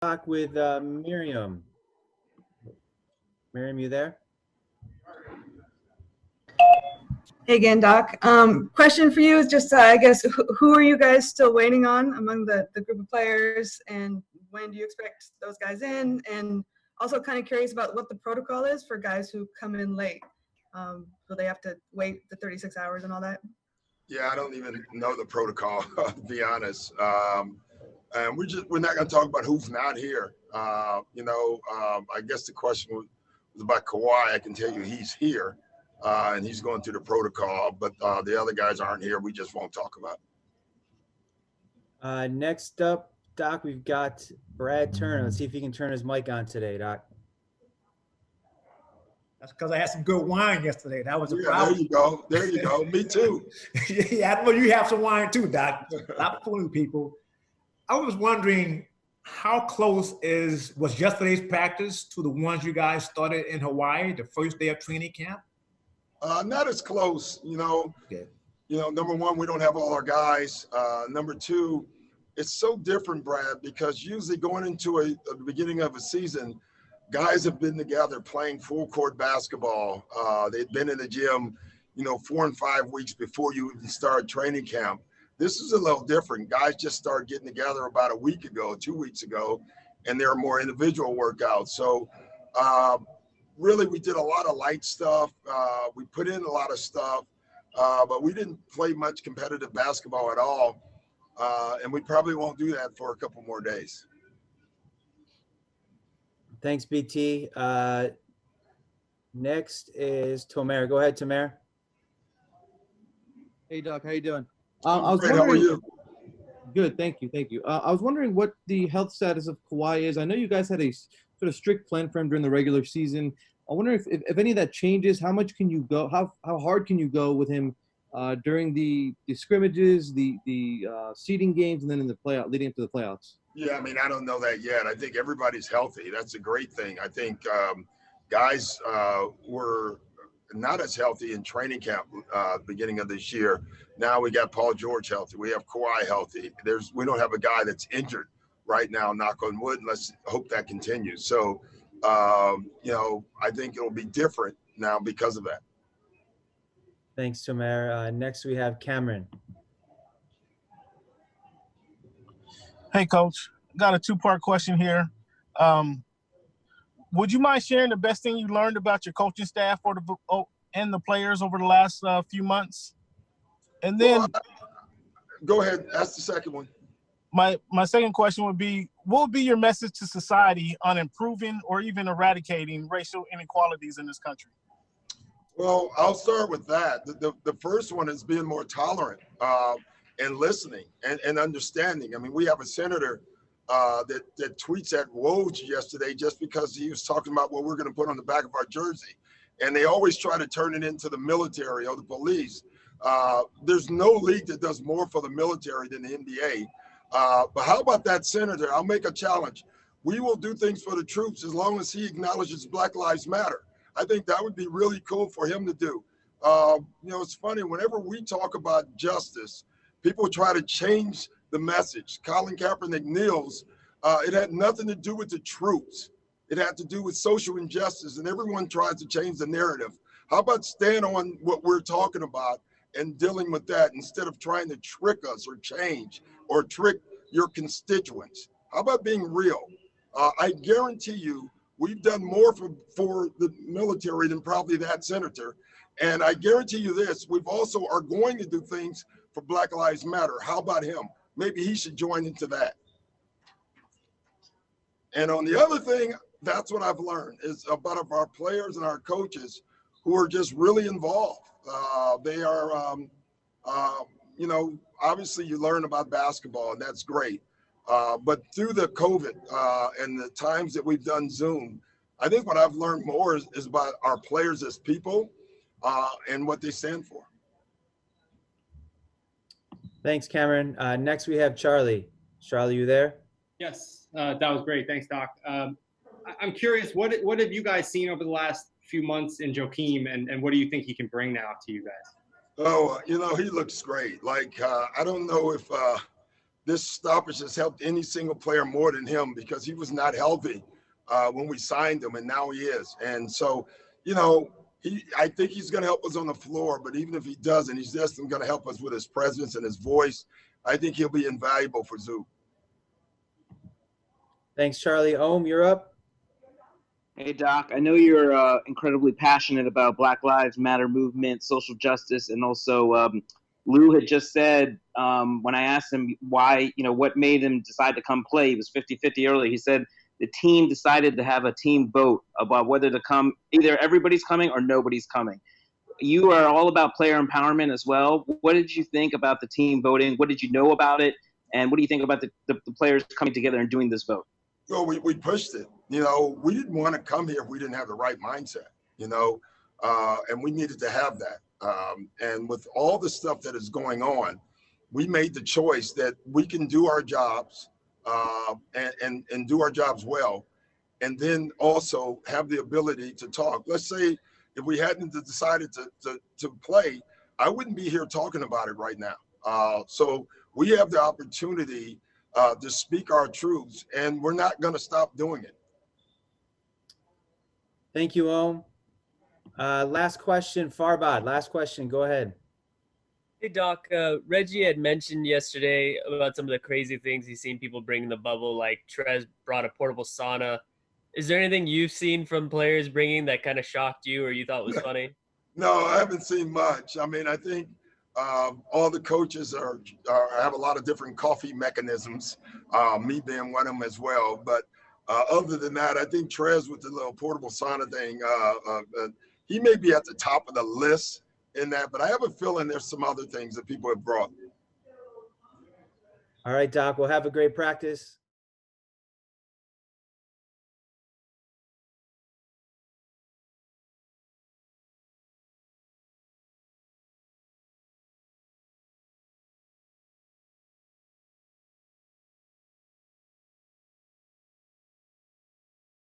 Doc with Miriam. Miriam, you there? Hey again, Doc. Question for you is just, I guess, who are you guys still waiting on among the group of players, and when do you expect those guys in? And also kind of curious about what the protocol is for guys who come in late. Will they have to wait the 36 hours and all that? Yeah, I don't even know the protocol, to be honest. And we're not going to talk about who's not here. I guess the question was about Kawhi. I can tell you he's here. And he's going through the protocol, but the other guys aren't here. We just won't talk about it. Next up, Doc, we've got Brad Turner. Let's see if he can turn his mic on today, Doc. That's because I had some good wine yesterday. That was a problem. There you go. There you go. Me too. Yeah, well, you have some wine too, Doc. Stop fooling people. I was wondering how close was yesterday's practice to the ones you guys started in Hawaii, the first day of training camp? Not as close, Okay. Number one, we don't have all our guys. Number two, it's so different, Brad, because usually going into the beginning of a season, guys have been together playing full court basketball. They've been in the gym, 4 and 5 weeks before you even start training camp. This is a little different. Guys just started getting together about a week ago, 2 weeks ago, and there are more individual workouts. So, really, we did a lot of light stuff. We put in a lot of stuff, but we didn't play much competitive basketball at all. And we probably won't do that for a couple more days. Thanks, BT. Next is Tomer. Go ahead, Tomer. Hey, Doc. How you doing? I was wondering, how are you? Good. Thank you. Thank you. I was wondering what the health status of Kawhi is. I know you guys had a sort of strict plan for him during the regular season. I wonder if any of that changes. How much can you go? How hard can you go with him during the scrimmages, the seeding games, and then in the playoff leading up to the playoffs? Yeah, I don't know that yet. I think everybody's healthy. That's a great thing. I think guys were not as healthy in training camp beginning of this year. Now we got Paul George healthy. We have Kawhi healthy. We don't have a guy that's injured right now, knock on wood, and let's hope that continues. So, I think it'll be different now because of that. Thanks, Tomer. Next, we have Cameron. Hey, Coach. Got a two-part question here. Would you mind sharing the best thing you learned about your coaching staff and the players over the last few months? And then, go ahead. Ask the second one. My second question would be, what would be your message to society on improving or even eradicating racial inequalities in this country? Well, I'll start with that. The first one is being more tolerant and listening and understanding. We have a senator that tweets at Woj yesterday just because he was talking about what we're going to put on the back of our jersey. And they always try to turn it into the military or the police. There's no league that does more for the military than the NBA. But how about that senator? I'll make a challenge. We will do things for the troops as long as he acknowledges Black Lives Matter. I think that would be really cool for him to do. It's funny, whenever we talk about justice, people try to change the message. Colin Kaepernick kneels. It had nothing to do with the troops. It had to do with social injustice, and everyone tries to change the narrative. How about stand on what we're talking about and dealing with that instead of trying to trick us or change or trick your constituents? How about being real? I guarantee you we've done more for the military than probably that senator. And I guarantee you this, we've also are going to do things for Black Lives Matter. How about him? Maybe he should join into that. And on the other thing, that's what I've learned is about our players and our coaches who are just really involved. They are, obviously you learn about basketball and that's great. But through the COVID and the times that we've done Zoom, I think what I've learned more is about our players as people and what they stand for. Thanks, Cameron. Next, we have Charlie. Charlie, you there? Yes, that was great. Thanks, Doc. I'm curious, what have you guys seen over the last few months in Joakim, and what do you think he can bring now to you guys? Oh, he looks great. I don't know if this stoppage has helped any single player more than him because he was not healthy when we signed him, and now he is. And so, you know, I think he's going to help us on the floor, but even if he doesn't, he's just going to help us with his presence and his voice. I think he'll be invaluable for Zoo. Thanks, Charlie. Ohm, you're up. Hey, Doc, I know you're incredibly passionate about Black Lives Matter movement, social justice, and also Lou had just said when I asked him why, you know, what made him decide to come play, he was 50-50 early. He said the team decided to have a team vote about whether to come, either everybody's coming or nobody's coming. You are all about player empowerment as well. What did you think about the team voting? What did you know about it? And what do you think about the players coming together and doing this vote? Well, we pushed it. You know, we didn't want to come here if we didn't have the right mindset, you know, and we needed to have that. And with all the stuff that is going on, we made the choice that we can do our jobs and do our jobs well, and then also have the ability to talk. Let's say if we hadn't decided to play, I wouldn't be here talking about it right now. So we have the opportunity to speak our truths, and we're not going to stop doing it. Thank you, Ohm. Last question, Farbad. Last question. Go ahead. Hey, Doc. Reggie had mentioned yesterday about some of the crazy things he's seen people bring in the bubble, like Trez brought a portable sauna. Is there anything you've seen from players bringing that kind of shocked you or you thought was funny? No, I haven't seen much. I mean, I think all the coaches have a lot of different coffee mechanisms, me being one of them as well. But other than that, I think Trez with the little portable sauna thing, he may be at the top of the list in that, but I have a feeling there's some other things that people have brought. All right, Doc, we'll have a great practice.